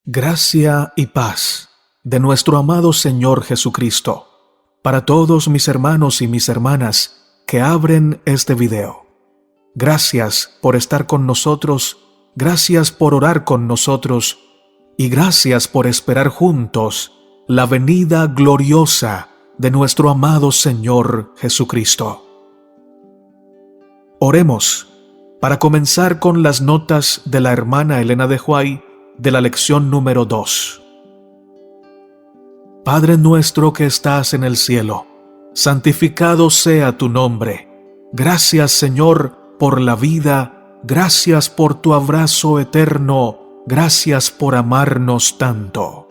Gracia y paz de nuestro amado Señor Jesucristo para todos mis hermanos y mis hermanas que abren este video. Gracias por estar con nosotros, gracias por orar con nosotros y gracias por esperar juntos la venida gloriosa de nuestro amado Señor Jesucristo. Oremos para comenzar con las notas de la hermana Elena de Huay de la lección número 2. Padre nuestro que estás en el cielo, santificado sea tu nombre. Gracias, Señor, por la vida, gracias por tu abrazo eterno, gracias por amarnos tanto.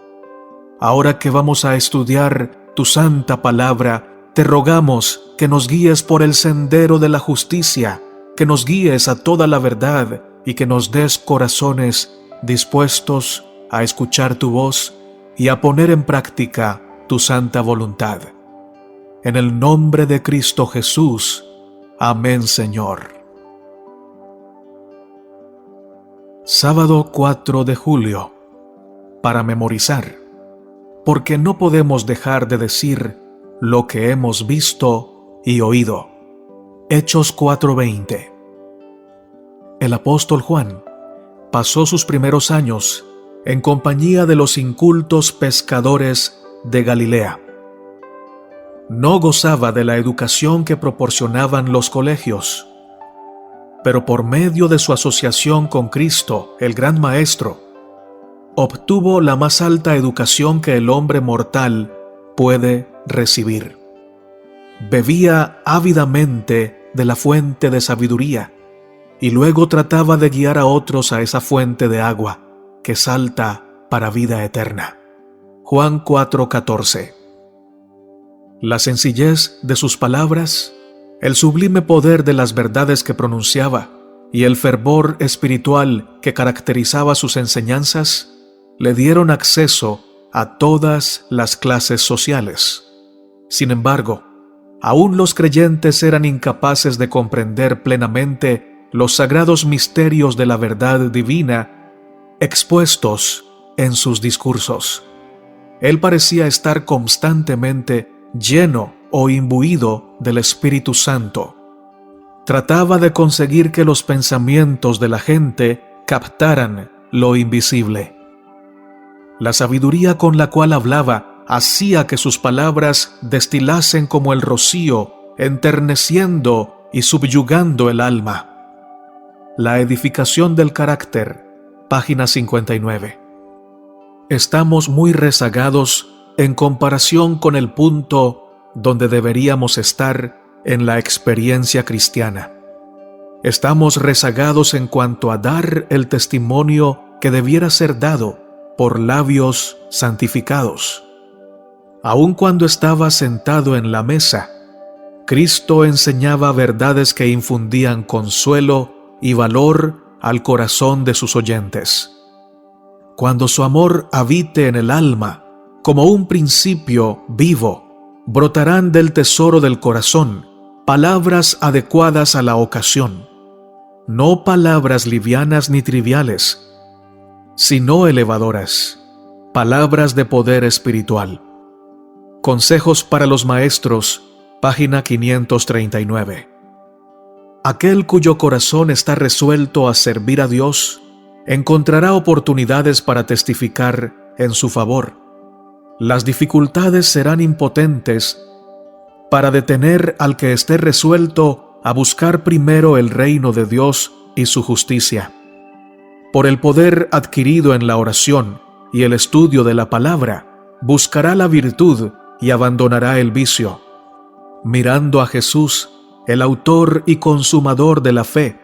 Ahora que vamos a estudiar tu santa palabra, te rogamos que nos guíes por el sendero de la justicia, que nos guíes a toda la verdad y que nos des corazones dispuestos a escuchar tu voz y a poner en práctica tu santa voluntad. En el nombre de Cristo Jesús. Amén, Señor. Sábado 4 de julio. Para memorizar, porque no podemos dejar de decir lo que hemos visto y oído. Hechos 4:20. El apóstol Juan pasó sus primeros años en compañía de los incultos pescadores de Galilea. No gozaba de la educación que proporcionaban los colegios, pero por medio de su asociación con Cristo, el Gran Maestro, obtuvo la más alta educación que el hombre mortal puede recibir. Bebía ávidamente de la fuente de sabiduría, y luego trataba de guiar a otros a esa fuente de agua que salta para vida eterna. Juan 4:14. La sencillez de sus palabras, el sublime poder de las verdades que pronunciaba y el fervor espiritual que caracterizaba sus enseñanzas le dieron acceso a todas las clases sociales. Sin embargo, aún los creyentes eran incapaces de comprender plenamente los sagrados misterios de la verdad divina expuestos en sus discursos. Él parecía estar constantemente lleno o imbuido del Espíritu Santo. Trataba de conseguir que los pensamientos de la gente captaran lo invisible. La sabiduría con la cual hablaba hacía que sus palabras destilasen como el rocío, enterneciendo y subyugando el alma. La edificación del carácter, página 59. Estamos muy rezagados en comparación con el punto donde deberíamos estar en la experiencia cristiana. Estamos rezagados en cuanto a dar el testimonio que debiera ser dado por labios santificados. Aun cuando estaba sentado en la mesa, Cristo enseñaba verdades que infundían consuelo y valor al corazón de sus oyentes. Cuando su amor habite en el alma, como un principio vivo, brotarán del tesoro del corazón palabras adecuadas a la ocasión, no palabras livianas ni triviales, sino elevadoras, palabras de poder espiritual. Consejos para los maestros, página 539. Aquel cuyo corazón está resuelto a servir a Dios, encontrará oportunidades para testificar en su favor. Las dificultades serán impotentes para detener al que esté resuelto a buscar primero el reino de Dios y su justicia. Por el poder adquirido en la oración y el estudio de la palabra, buscará la virtud y abandonará el vicio. Mirando a Jesús, el autor y consumador de la fe,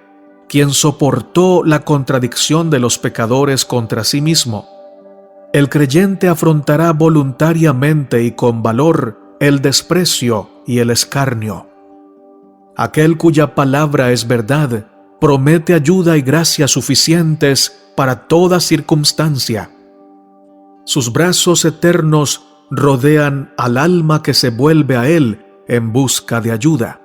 quien soportó la contradicción de los pecadores contra sí mismo, el creyente afrontará voluntariamente y con valor el desprecio y el escarnio. Aquel cuya palabra es verdad, promete ayuda y gracia suficientes para toda circunstancia. Sus brazos eternos rodean al alma que se vuelve a él en busca de ayuda.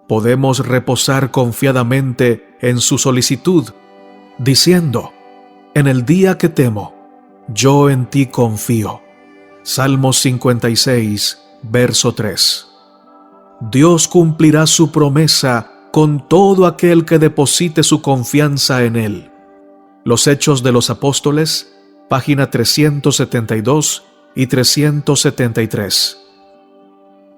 Podemos reposar confiadamente en su solicitud, diciendo: en el día que temo, yo en ti confío. Salmos 56, verso 3. Dios cumplirá su promesa con todo aquel que deposite su confianza en Él. Los Hechos de los Apóstoles, página 372 y 373.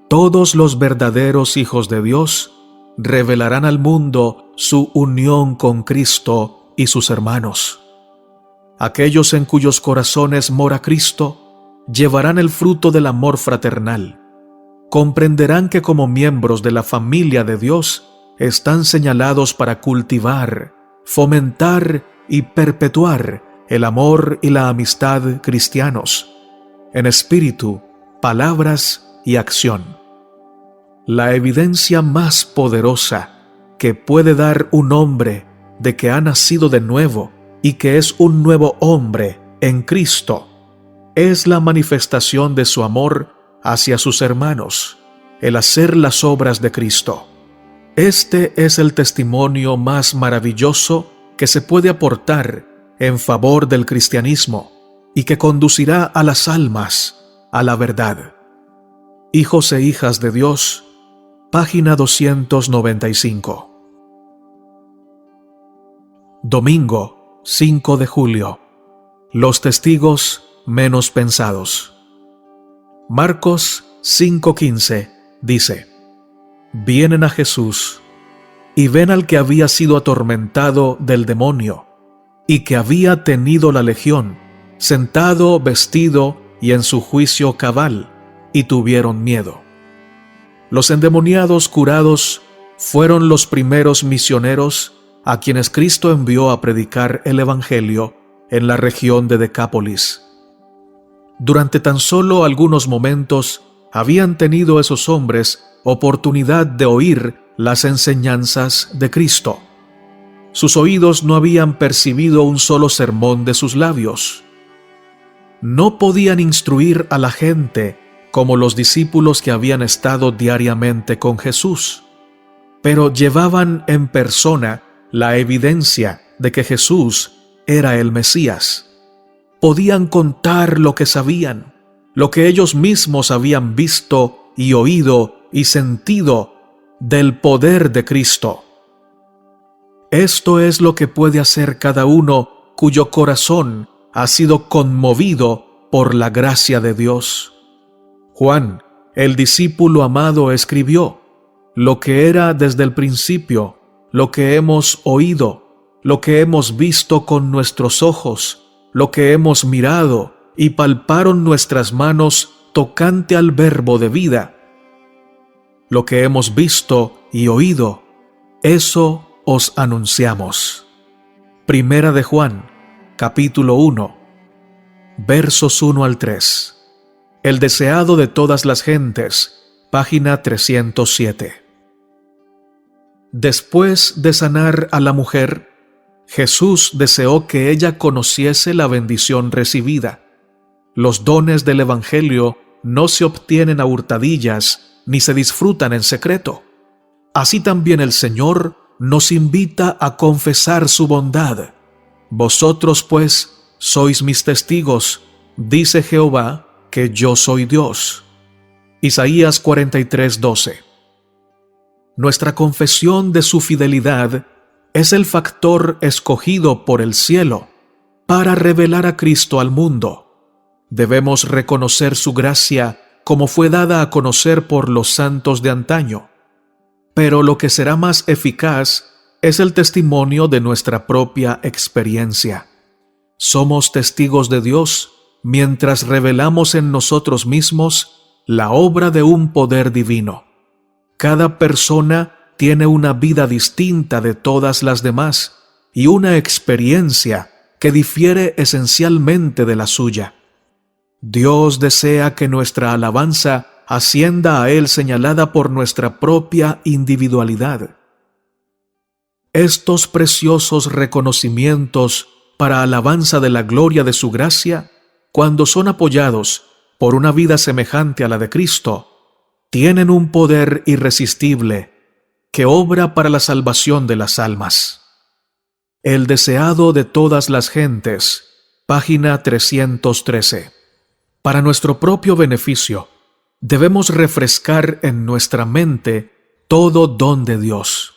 Todos los verdaderos hijos de Dios revelarán al mundo su unión con Cristo y sus hermanos. Aquellos en cuyos corazones mora Cristo llevarán el fruto del amor fraternal. Comprenderán que como miembros de la familia de Dios están señalados para cultivar, fomentar y perpetuar el amor y la amistad cristianos, en espíritu, palabras y acción. La evidencia más poderosa que puede dar un hombre de que ha nacido de nuevo y que es un nuevo hombre en Cristo es la manifestación de su amor hacia sus hermanos, el hacer las obras de Cristo. Este es el testimonio más maravilloso que se puede aportar en favor del cristianismo y que conducirá a las almas a la verdad. Hijos e hijas de Dios, página 295. Domingo, 5 de julio. Los testigos menos pensados. Marcos 5:15 dice: Vienen a Jesús y ven al que había sido atormentado del demonio y que había tenido la legión, sentado, vestido y en su juicio cabal, y tuvieron miedo. Los endemoniados curados fueron los primeros misioneros a quienes Cristo envió a predicar el Evangelio en la región de Decápolis. Durante tan solo algunos momentos habían tenido esos hombres oportunidad de oír las enseñanzas de Cristo. Sus oídos no habían percibido un solo sermón de sus labios. No podían instruir a la gente como los discípulos que habían estado diariamente con Jesús, pero llevaban en persona la evidencia de que Jesús era el Mesías. Podían contar lo que sabían, lo que ellos mismos habían visto y oído y sentido del poder de Cristo. Esto es lo que puede hacer cada uno cuyo corazón ha sido conmovido por la gracia de Dios. Juan, el discípulo amado, escribió: lo que era desde el principio, lo que hemos oído, lo que hemos visto con nuestros ojos, lo que hemos mirado y palparon nuestras manos tocante al verbo de vida. Lo que hemos visto y oído, eso os anunciamos. Primera de Juan, capítulo 1, versos 1 al 3. El deseado de todas las gentes, página 307. Después de sanar a la mujer, Jesús deseó que ella conociese la bendición recibida. Los dones del Evangelio no se obtienen a hurtadillas ni se disfrutan en secreto. Así también el Señor nos invita a confesar su bondad. Vosotros, pues, sois mis testigos, dice Jehová, que yo soy Dios. Isaías 43:12. Nuestra confesión de su fidelidad es el factor escogido por el cielo para revelar a Cristo al mundo. Debemos reconocer su gracia como fue dada a conocer por los santos de antaño. Pero lo que será más eficaz es el testimonio de nuestra propia experiencia. Somos testigos de Dios mientras revelamos en nosotros mismos la obra de un poder divino. Cada persona tiene una vida distinta de todas las demás y una experiencia que difiere esencialmente de la suya. Dios desea que nuestra alabanza ascienda a Él señalada por nuestra propia individualidad. Estos preciosos reconocimientos para alabanza de la gloria de su gracia, cuando son apoyados por una vida semejante a la de Cristo, tienen un poder irresistible que obra para la salvación de las almas. El deseado de todas las gentes página 313. Para nuestro propio beneficio, debemos refrescar en nuestra mente todo don de Dios.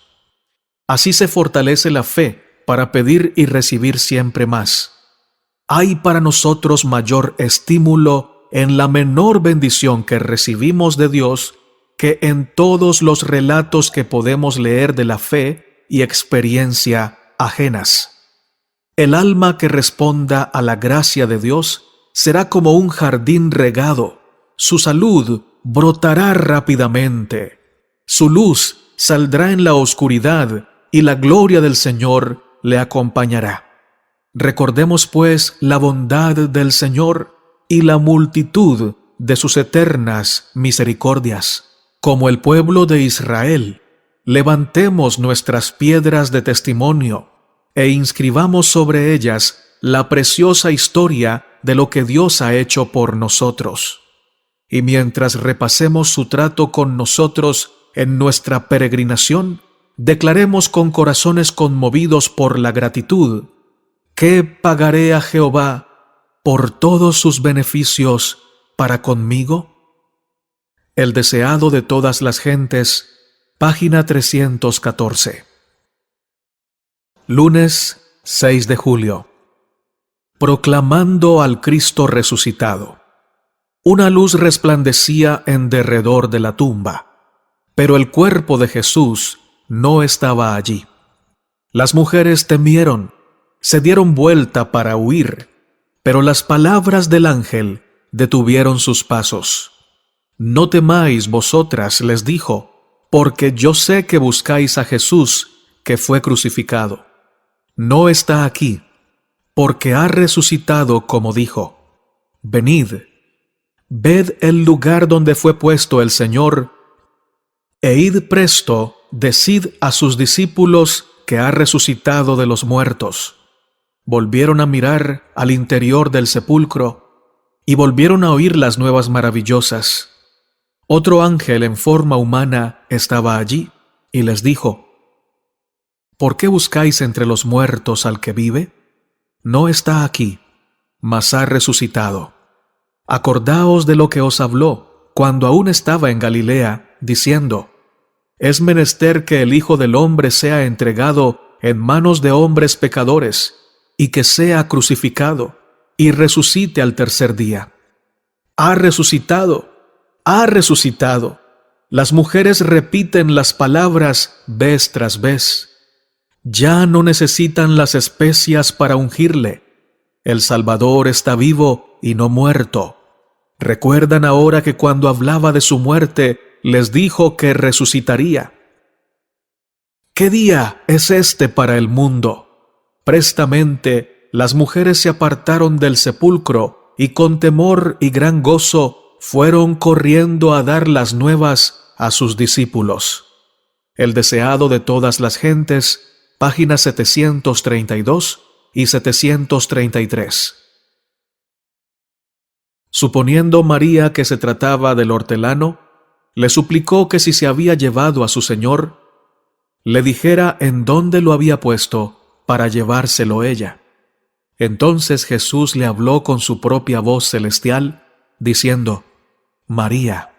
Así se fortalece la fe para pedir y recibir siempre más. Hay para nosotros mayor estímulo en la menor bendición que recibimos de Dios que en todos los relatos que podemos leer de la fe y experiencia ajenas. El alma que responda a la gracia de Dios será como un jardín regado. Su salud brotará rápidamente. Su luz saldrá en la oscuridad y la gloria del Señor le acompañará. Recordemos pues la bondad del Señor y la multitud de sus eternas misericordias. Como el pueblo de Israel, levantemos nuestras piedras de testimonio e inscribamos sobre ellas la preciosa historia de lo que Dios ha hecho por nosotros. Y mientras repasemos su trato con nosotros en nuestra peregrinación, declaremos con corazones conmovidos por la gratitud: ¿qué pagaré a Jehová por todos sus beneficios para conmigo? El deseado de todas las gentes, página 314. Lunes 6 de julio. Proclamando al Cristo resucitado. Una luz resplandecía en derredor de la tumba, pero el cuerpo de Jesús no estaba allí. Las mujeres temieron, se dieron vuelta para huir, pero las palabras del ángel detuvieron sus pasos. No temáis vosotras, les dijo, porque yo sé que buscáis a Jesús, que fue crucificado. No está aquí, porque ha resucitado como dijo. Venid, ved el lugar donde fue puesto el Señor, e id presto, decid a sus discípulos que ha resucitado de los muertos. Volvieron a mirar al interior del sepulcro y volvieron a oír las nuevas maravillosas. Otro ángel en forma humana estaba allí y les dijo: ¿por qué buscáis entre los muertos al que vive? No está aquí, mas ha resucitado. Acordaos de lo que os habló cuando aún estaba en Galilea, diciendo: es menester que el Hijo del Hombre sea entregado en manos de hombres pecadores, y que sea crucificado, y resucite al tercer día. ¡Ha resucitado! ¡Ha resucitado! Las mujeres repiten las palabras vez tras vez. Ya no necesitan las especias para ungirle. El Salvador está vivo y no muerto. Recuerdan ahora que cuando hablaba de su muerte, les dijo que resucitaría. ¿Qué día es este para el mundo? Prestamente las mujeres se apartaron del sepulcro y con temor y gran gozo fueron corriendo a dar las nuevas a sus discípulos. El deseado de todas las gentes, páginas 732 y 733. Suponiendo María que se trataba del hortelano, le suplicó que si se había llevado a su Señor, le dijera en dónde lo había puesto para llevárselo ella. Entonces Jesús le habló con su propia voz celestial, diciendo: María.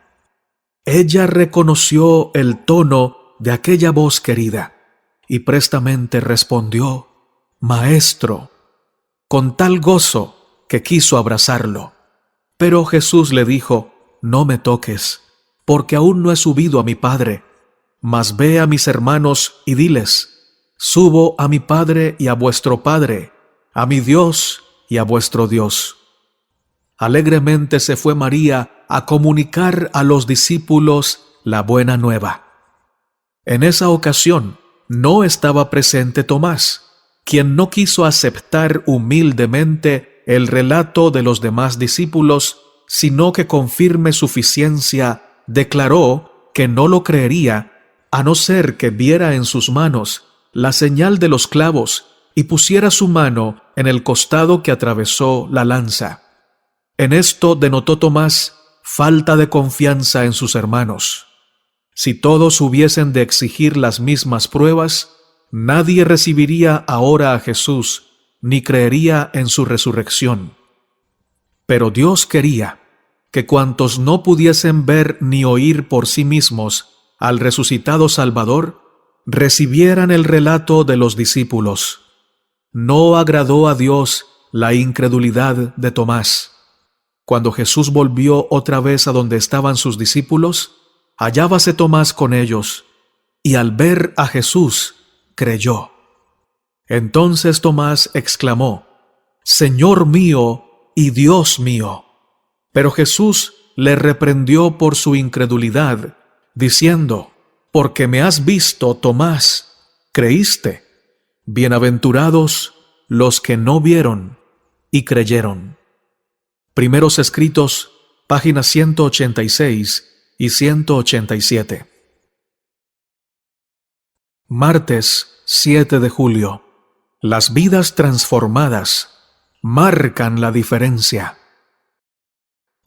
Ella reconoció el tono de aquella voz querida y prestamente respondió: Maestro, con tal gozo que quiso abrazarlo. Pero Jesús le dijo: no me toques, porque aún no he subido a mi Padre, mas ve a mis hermanos y diles: subo a mi Padre y a vuestro Padre, a mi Dios y a vuestro Dios. Alegremente se fue María a comunicar a los discípulos la buena nueva. En esa ocasión no estaba presente Tomás, quien no quiso aceptar humildemente el relato de los demás discípulos, sino que con firme suficiencia declaró que no lo creería, a no ser que viera en sus manos la señal de los clavos y pusiera su mano en el costado que atravesó la lanza. En esto denotó Tomás falta de confianza en sus hermanos. Si todos hubiesen de exigir las mismas pruebas, nadie recibiría ahora a Jesús ni creería en su resurrección. Pero Dios quería que cuantos no pudiesen ver ni oír por sí mismos al resucitado Salvador, recibieran el relato de los discípulos. No agradó a Dios la incredulidad de Tomás. Cuando Jesús volvió otra vez a donde estaban sus discípulos, hallábase Tomás con ellos, y al ver a Jesús, creyó. Entonces Tomás exclamó: «Señor mío y Dios mío». Pero Jesús le reprendió por su incredulidad, diciendo: «Porque me has visto, Tomás, creíste. Bienaventurados los que no vieron y creyeron». Primeros Escritos, páginas 186 y 187. Martes 7 de julio. Las vidas transformadas marcan la diferencia.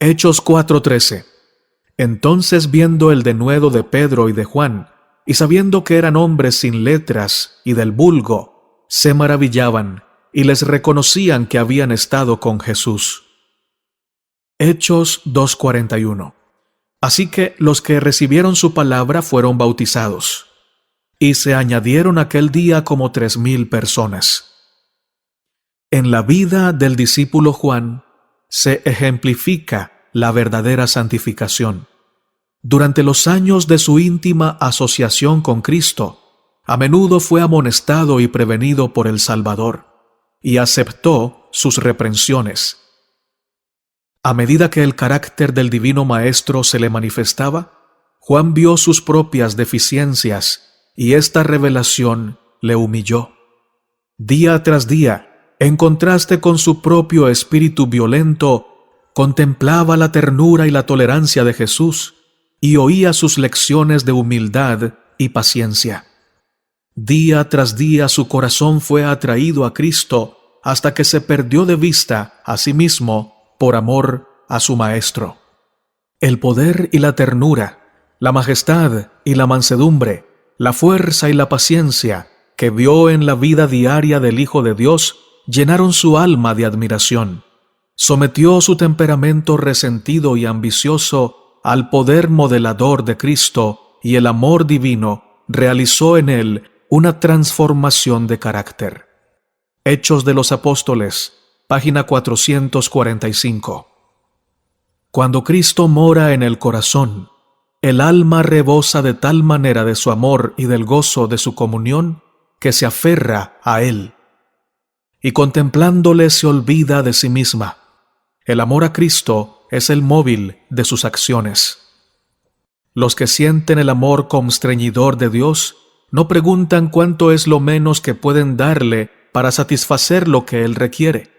Hechos 4:13. Entonces, viendo el denuedo de Pedro y de Juan, y sabiendo que eran hombres sin letras y del vulgo, se maravillaban y les reconocían que habían estado con Jesús. Hechos 2:41. Así que los que recibieron su palabra fueron bautizados, y se añadieron aquel día como 3,000 personas. En la vida del discípulo Juan se ejemplifica la verdadera santificación. Durante los años de su íntima asociación con Cristo, a menudo fue amonestado y prevenido por el Salvador, y aceptó sus reprensiones. A medida que el carácter del Divino Maestro se le manifestaba, Juan vio sus propias deficiencias, y esta revelación le humilló. Día tras día, en contraste con su propio espíritu violento, contemplaba la ternura y la tolerancia de Jesús y oía sus lecciones de humildad y paciencia. Día tras día su corazón fue atraído a Cristo hasta que se perdió de vista a sí mismo por amor a su Maestro. El poder y la ternura, la majestad y la mansedumbre, la fuerza y la paciencia que vio en la vida diaria del Hijo de Dios llenaron su alma de admiración. Sometió su temperamento resentido y ambicioso al poder modelador de Cristo, y el amor divino realizó en él una transformación de carácter. Hechos de los Apóstoles, página 445. Cuando Cristo mora en el corazón, el alma rebosa de tal manera de su amor y del gozo de su comunión que se aferra a Él, y contemplándole se olvida de sí misma. El amor a Cristo es el móvil de sus acciones. Los que sienten el amor constreñidor de Dios no preguntan cuánto es lo menos que pueden darle para satisfacer lo que Él requiere.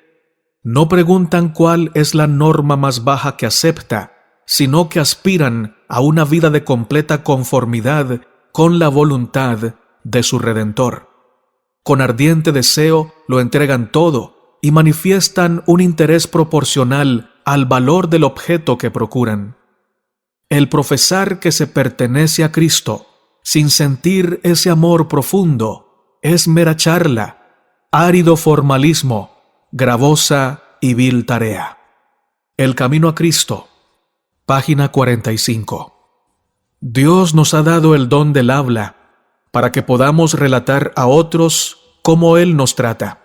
No preguntan cuál es la norma más baja que acepta, sino que aspiran a una vida de completa conformidad con la voluntad de su Redentor. Con ardiente deseo lo entregan todo y manifiestan un interés proporcional al valor del objeto que procuran. El profesar que se pertenece a Cristo, sin sentir ese amor profundo, es mera charla, árido formalismo, gravosa y vil tarea. El camino a Cristo, página 45. Dios nos ha dado el don del habla para que podamos relatar a otros cómo Él nos trata,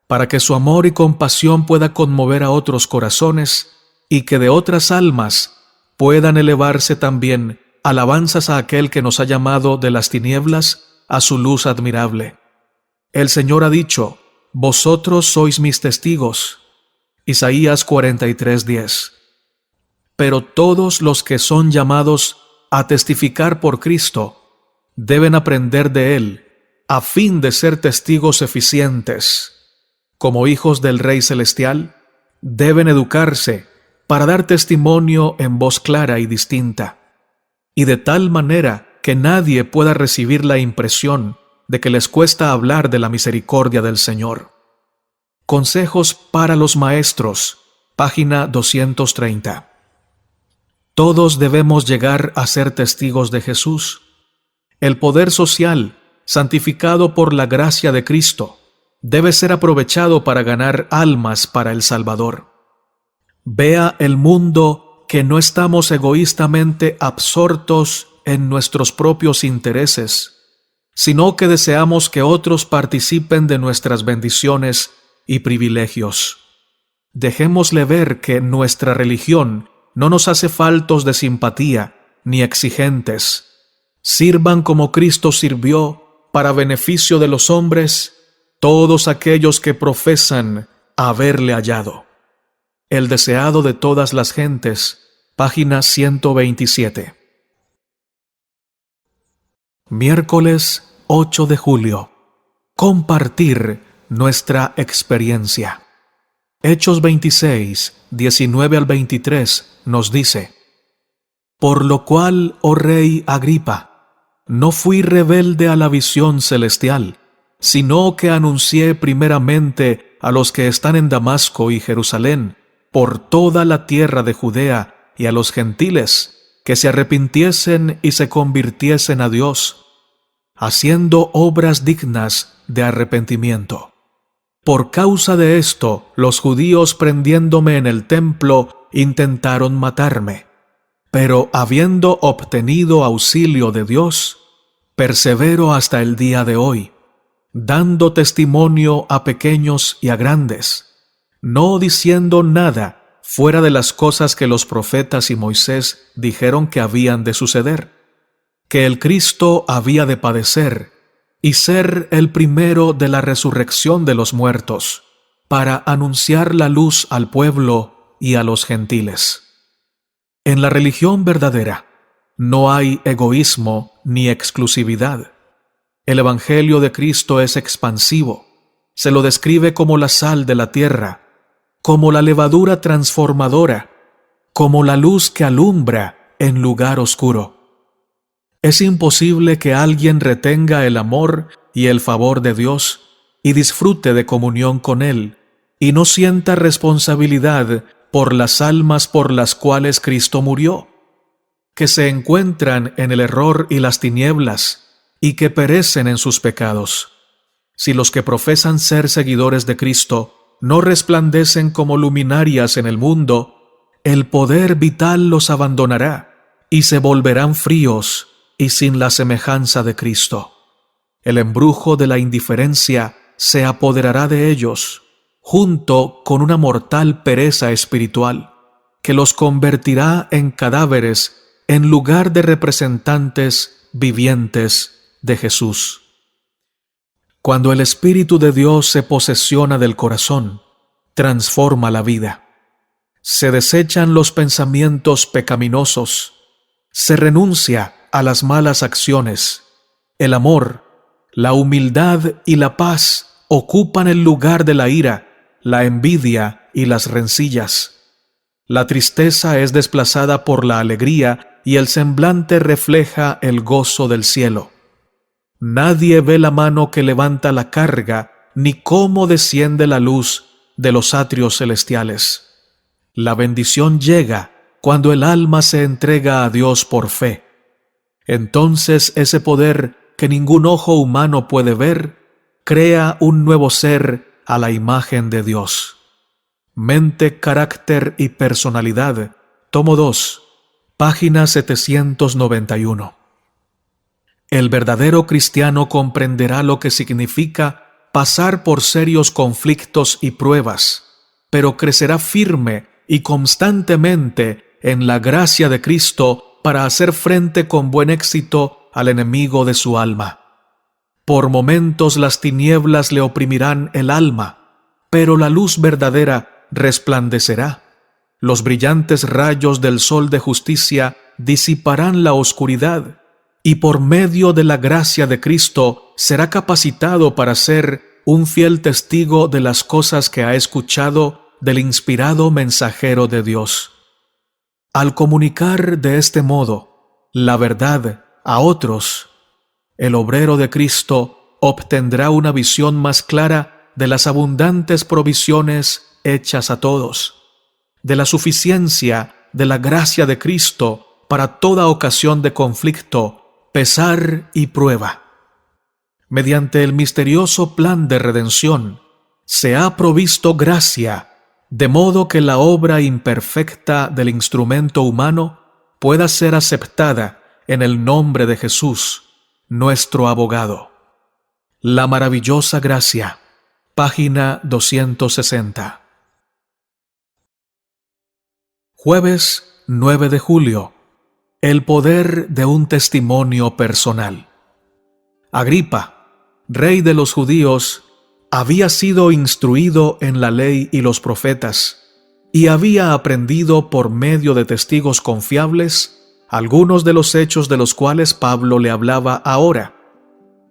para que su amor y compasión pueda conmover a otros corazones y que de otras almas puedan elevarse también alabanzas a aquel que nos ha llamado de las tinieblas a su luz admirable. El Señor ha dicho: «Vosotros sois mis testigos». Isaías 43:10. Pero todos los que son llamados a testificar por Cristo deben aprender de Él a fin de ser testigos eficientes. Como hijos del Rey Celestial, deben educarse para dar testimonio en voz clara y distinta, y de tal manera que nadie pueda recibir la impresión de que les cuesta hablar de la misericordia del Señor. Consejos para los maestros, página 230. Todos debemos llegar a ser testigos de Jesús. El poder social, santificado por la gracia de Cristo, debe ser aprovechado para ganar almas para el Salvador. Vea el mundo que no estamos egoístamente absortos en nuestros propios intereses, sino que deseamos que otros participen de nuestras bendiciones y privilegios. Dejémosle ver que nuestra religión no nos hace faltos de simpatía ni exigentes. Sirvan como Cristo sirvió para beneficio de los hombres todos aquellos que profesan haberle hallado. El deseado de todas las gentes, página 127. Miércoles 8 de julio. Compartir nuestra experiencia. Hechos 26, 19 al 23 nos dice: Por lo cual, oh Rey Agripa, no fui rebelde a la visión celestial, sino que anuncié primeramente a los que están en Damasco y Jerusalén, por toda la tierra de Judea, y a los gentiles, que se arrepintiesen y se convirtiesen a Dios, haciendo obras dignas de arrepentimiento. Por causa de esto, los judíos, prendiéndome en el templo, intentaron matarme. Pero habiendo obtenido auxilio de Dios, persevero hasta el día de hoy, dando testimonio a pequeños y a grandes, no diciendo nada fuera de las cosas que los profetas y Moisés dijeron que habían de suceder, que el Cristo había de padecer y ser el primero de la resurrección de los muertos, para anunciar la luz al pueblo y a los gentiles. En la religión verdadera no hay egoísmo ni exclusividad. El Evangelio de Cristo es expansivo. Se lo describe como la sal de la tierra, como la levadura transformadora, como la luz que alumbra en lugar oscuro. Es imposible que alguien retenga el amor y el favor de Dios y disfrute de comunión con Él, y no sienta responsabilidad por las almas por las cuales Cristo murió, que se encuentran en el error y las tinieblas, y que perecen en sus pecados. Si los que profesan ser seguidores de Cristo no resplandecen como luminarias en el mundo, el poder vital los abandonará, y se volverán fríos y sin la semejanza de Cristo. El embrujo de la indiferencia se apoderará de ellos, junto con una mortal pereza espiritual, que los convertirá en cadáveres en lugar de representantes vivientes de Jesús. Cuando el Espíritu de Dios se posesiona del corazón, transforma la vida. Se desechan los pensamientos pecaminosos, se renuncia a las malas acciones. El amor, la humildad y la paz ocupan el lugar de la ira, la envidia y las rencillas. La tristeza es desplazada por la alegría y el semblante refleja el gozo del cielo. Nadie ve la mano que levanta la carga, ni cómo desciende la luz de los atrios celestiales. La bendición llega cuando el alma se entrega a Dios por fe. Entonces ese poder que ningún ojo humano puede ver, crea un nuevo ser a la imagen de Dios. Mente, carácter y personalidad, tomo 2, página 791. El verdadero cristiano comprenderá lo que significa pasar por serios conflictos y pruebas, pero crecerá firme y constantemente en la gracia de Cristo para hacer frente con buen éxito al enemigo de su alma. Por momentos las tinieblas le oprimirán el alma, pero la luz verdadera resplandecerá. Los brillantes rayos del sol de justicia disiparán la oscuridad, y por medio de la gracia de Cristo será capacitado para ser un fiel testigo de las cosas que ha escuchado del inspirado mensajero de Dios. Al comunicar de este modo la verdad a otros, el obrero de Cristo obtendrá una visión más clara de las abundantes provisiones hechas a todos, de la suficiencia de la gracia de Cristo para toda ocasión de conflicto, pesar y prueba. mediante el misterioso plan de redención, se ha provisto gracia, de modo que la obra imperfecta del instrumento humano pueda ser aceptada en el nombre de Jesús, nuestro abogado. La maravillosa gracia, página 260. Jueves 9 de julio. El poder de un testimonio personal. Agripa, rey de los judíos, había sido instruido en la ley y los profetas, y había aprendido por medio de testigos confiables algunos de los hechos de los cuales Pablo le hablaba ahora.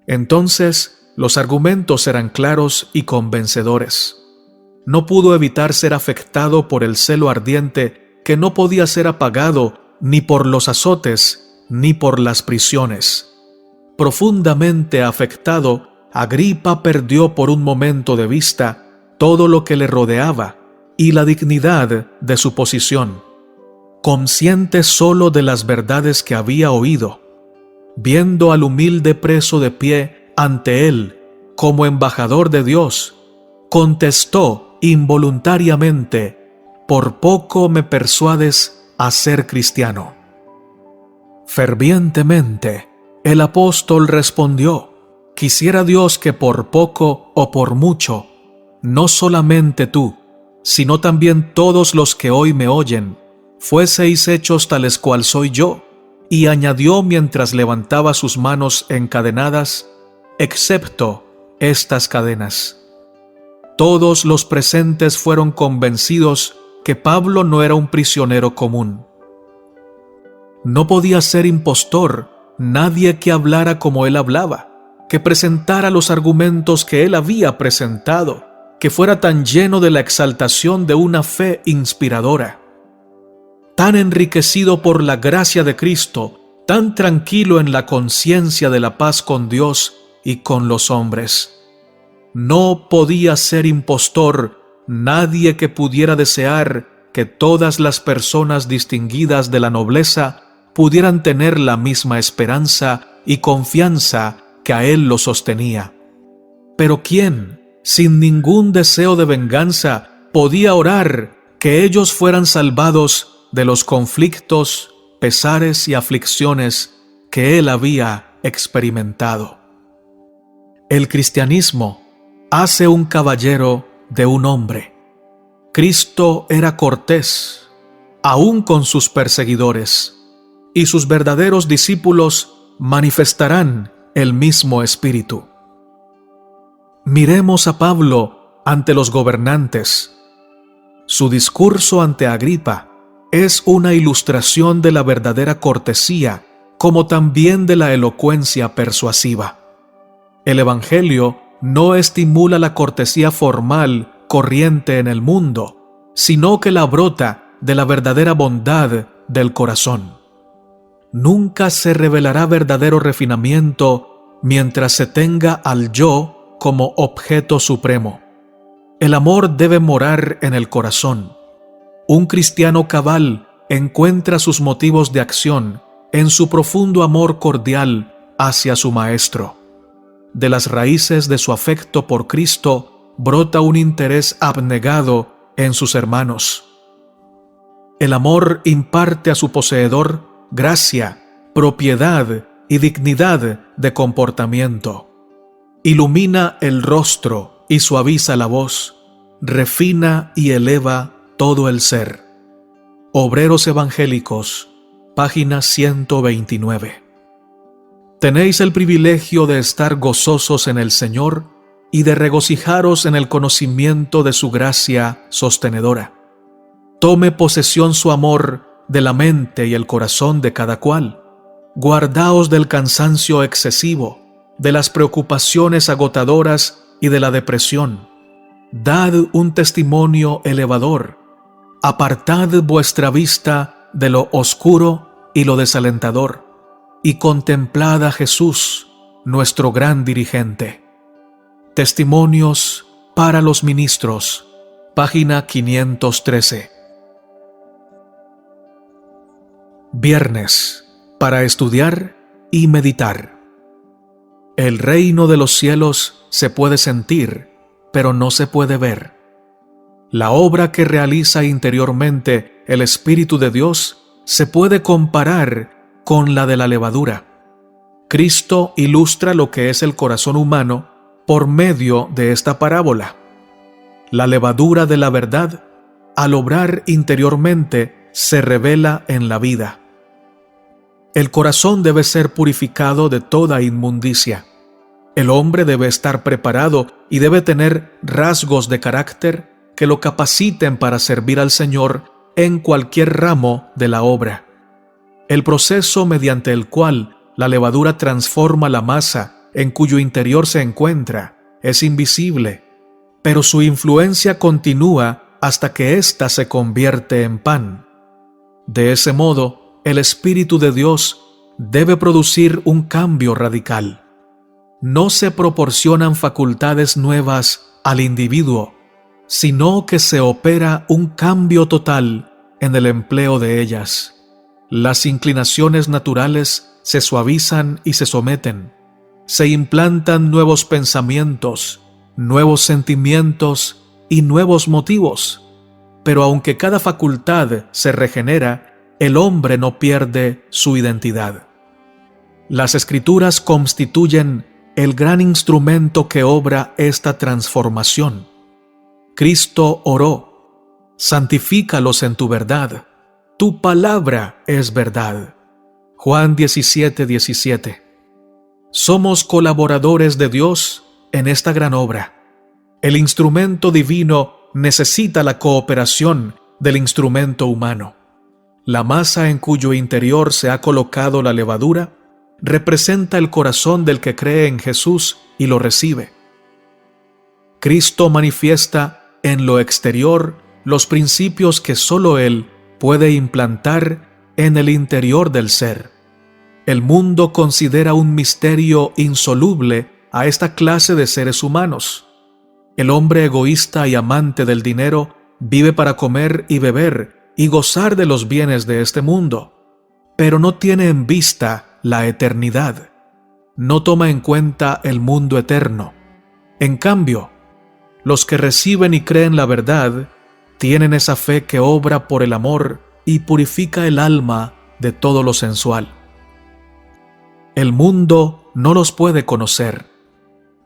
Entonces los argumentos eran claros y convencedores. No pudo evitar ser afectado por el celo ardiente que no podía ser apagado ni por los azotes ni por las prisiones. Profundamente afectado, Agripa perdió por un momento de vista todo lo que le rodeaba y la dignidad de su posición. Consciente solo de las verdades que había oído, viendo al humilde preso de pie ante él como embajador de Dios, contestó involuntariamente: «Por poco me persuades a ser cristiano». Fervientemente, el apóstol respondió: «Quisiera Dios que por poco o por mucho, no solamente tú, sino también todos los que hoy me oyen, fueseis hechos tales cual soy yo». Y añadió mientras levantaba sus manos encadenadas: «excepto estas cadenas». Todos los presentes fueron convencidos que Pablo no era un prisionero común. No podía ser impostor nadie que hablara como él hablaba, que presentara los argumentos que él había presentado, que fuera tan lleno de la exaltación de una fe inspiradora, tan enriquecido por la gracia de Cristo, tan tranquilo en la conciencia de la paz con Dios y con los hombres. No podía ser impostor nadie que pudiera desear que todas las personas distinguidas de la nobleza pudieran tener la misma esperanza y confianza que a él lo sostenía. Pero ¿quién, sin ningún deseo de venganza, podía orar que ellos fueran salvados de los conflictos, pesares y aflicciones que él había experimentado? El cristianismo hace un caballero de un hombre. Cristo era cortés, aún con sus perseguidores, y sus verdaderos discípulos manifestarán el mismo espíritu. Miremos a Pablo ante los gobernantes. Su discurso ante Agripa es una ilustración de la verdadera cortesía, como también de la elocuencia persuasiva. El Evangelio no estimula la cortesía formal corriente en el mundo, sino que la brota de la verdadera bondad del corazón. Nunca se revelará verdadero refinamiento mientras se tenga al yo como objeto supremo. El amor debe morar en el corazón. Un cristiano cabal encuentra sus motivos de acción en su profundo amor cordial hacia su Maestro. De las raíces de su afecto por Cristo brota un interés abnegado en sus hermanos. El amor imparte a su poseedor gracia, propiedad y dignidad de comportamiento. Ilumina el rostro y suaviza la voz, refina y eleva todo el ser. Obreros Evangélicos, página 129. Tenéis el privilegio de estar gozosos en el Señor y de regocijaros en el conocimiento de su gracia sostenedora. Tome posesión su amor de la mente y el corazón de cada cual. Guardaos del cansancio excesivo, de las preocupaciones agotadoras y de la depresión. Dad un testimonio elevador. Apartad vuestra vista de lo oscuro y lo desalentador, y contemplad a Jesús, nuestro gran dirigente. Testimonios para los ministros, página 513. Viernes, para estudiar y meditar. El reino de los cielos se puede sentir, pero no se puede ver. La obra que realiza interiormente el Espíritu de Dios se puede comparar con la de la levadura. Cristo ilustra lo que es el corazón humano por medio de esta parábola. La levadura de la verdad, al obrar interiormente, se revela en la vida. El corazón debe ser purificado de toda inmundicia. El hombre debe estar preparado y debe tener rasgos de carácter que lo capaciten para servir al Señor en cualquier ramo de la obra. El proceso mediante el cual la levadura transforma la masa en cuyo interior se encuentra es invisible, pero su influencia continúa hasta que ésta se convierte en pan. De ese modo, el Espíritu de Dios debe producir un cambio radical. No se proporcionan facultades nuevas al individuo, sino que se opera un cambio total en el empleo de ellas. Las inclinaciones naturales se suavizan y se someten. Se implantan nuevos pensamientos, nuevos sentimientos y nuevos motivos. Pero aunque cada facultad se regenera, el hombre no pierde su identidad. Las Escrituras constituyen el gran instrumento que obra esta transformación. Cristo oró: santifícalos en tu verdad, tu palabra es verdad. Juan 17:17. Somos colaboradores de Dios en esta gran obra. El instrumento divino necesita la cooperación del instrumento humano. La masa en cuyo interior se ha colocado la levadura representa el corazón del que cree en Jesús y lo recibe. Cristo manifiesta en lo exterior los principios que sólo Él puede implantar en el interior del ser. El mundo considera un misterio insoluble a esta clase de seres humanos. El hombre egoísta y amante del dinero vive para comer y beber y gozar de los bienes de este mundo, pero no tiene en vista la eternidad. No toma en cuenta el mundo eterno. En cambio, los que reciben y creen la verdad tienen esa fe que obra por el amor y purifica el alma de todo lo sensual. El mundo no los puede conocer,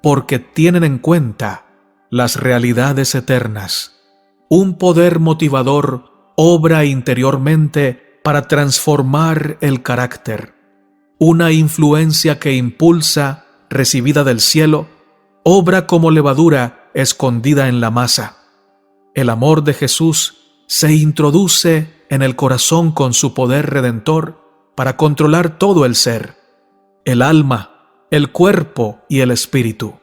porque tienen en cuenta las realidades eternas. Un poder motivador obra interiormente para transformar el carácter. Una influencia que impulsa, recibida del cielo, obra como levadura escondida en la masa. El amor de Jesús se introduce en el corazón con su poder redentor para controlar todo el ser, el alma, el cuerpo y el espíritu.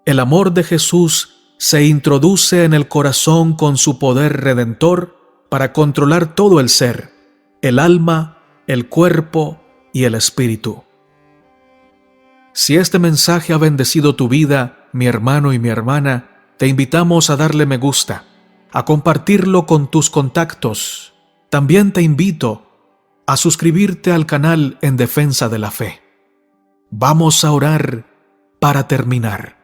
El amor de Jesús se introduce en el corazón con su poder redentor para controlar todo el ser, el alma, el cuerpo y el espíritu. Si este mensaje ha bendecido tu vida, mi hermano y mi hermana, te invitamos a darle me gusta, a compartirlo con tus contactos. También te invito a suscribirte al canal En Defensa de la Fe. Vamos a orar para terminar.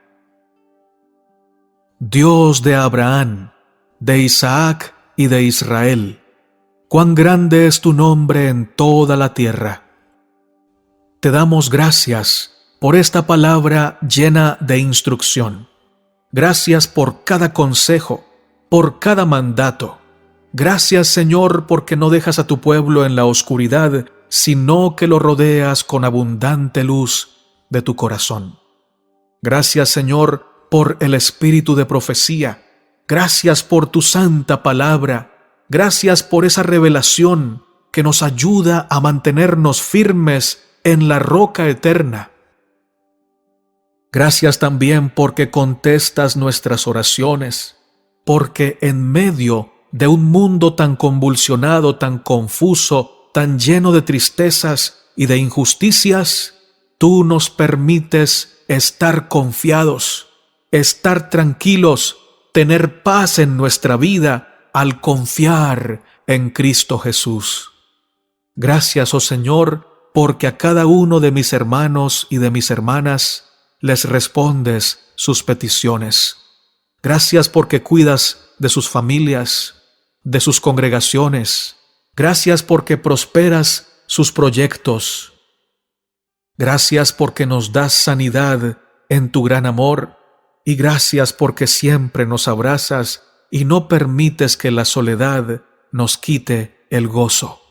Dios de Abraham, de Isaac y de Israel, cuán grande es tu nombre en toda la tierra. Te damos gracias por esta palabra llena de instrucción. Gracias por cada consejo, por cada mandato. Gracias, Señor, porque no dejas a tu pueblo en la oscuridad, sino que lo rodeas con abundante luz de tu corazón. Gracias, Señor, por el espíritu de profecía. Gracias por tu santa palabra. Gracias por esa revelación que nos ayuda a mantenernos firmes en la roca eterna. Gracias también porque contestas nuestras oraciones, porque en medio de un mundo tan convulsionado, tan confuso, tan lleno de tristezas y de injusticias, tú nos permites estar confiados, estar tranquilos, tener paz en nuestra vida al confiar en Cristo Jesús. Gracias, oh Señor, porque a cada uno de mis hermanos y de mis hermanas les respondes sus peticiones. Gracias porque cuidas de sus familias, de sus congregaciones. Gracias porque prosperas sus proyectos. Gracias porque nos das sanidad en tu gran amor, y gracias porque siempre nos abrazas y no permites que la soledad nos quite el gozo.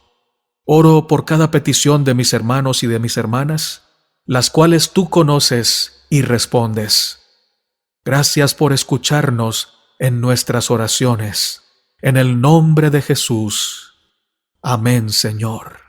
Oro por cada petición de mis hermanos y de mis hermanas, las cuales tú conoces y respondes. Gracias por escucharnos en nuestras oraciones. En el nombre de Jesús. Amén, Señor.